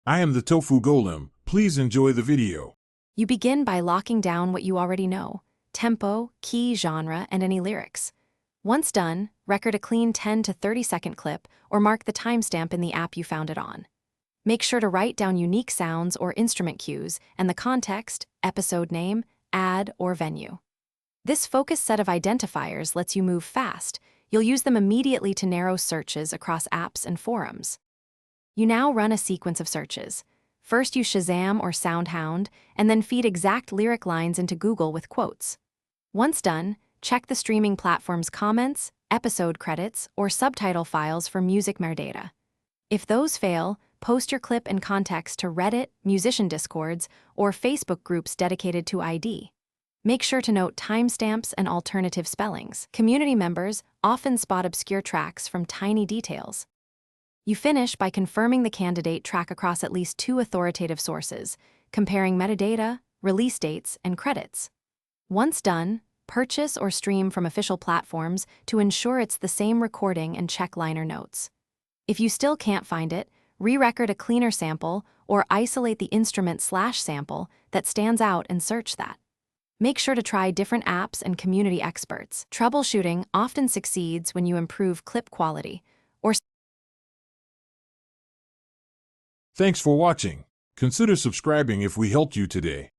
I am the Tofu Golem. Please enjoy the video. You begin by locking down what you already know: tempo, key, genre, and any lyrics. Once done, record a clean 10 to 30-second clip or mark the timestamp in the app you found it on. Make sure to write down unique sounds or instrument cues and the context, episode name, ad, or venue. This focused set of identifiers lets you move fast. You'll use them immediately to narrow searches across apps and forums. You now run a sequence of searches. First, you Shazam or SoundHound, and then feed exact lyric lines into Google with quotes. Once done, check the streaming platform's comments, episode credits, or subtitle files for music metadata. If those fail, post your clip and context to Reddit, musician discords, or Facebook groups dedicated to ID. Make sure to note timestamps and alternative spellings. Community members often spot obscure tracks from tiny details. You finish by confirming the candidate track across at least 2 authoritative sources, comparing metadata, release dates, and credits. Once done, purchase or stream from official platforms to ensure it's the same recording and check liner notes. If you still can't find it, re-record a cleaner sample or isolate the instrument/sample that stands out and search that. Make sure to try different apps and community experts. Troubleshooting often succeeds when you improve clip quality or Thanks for watching. Consider subscribing if we helped you today.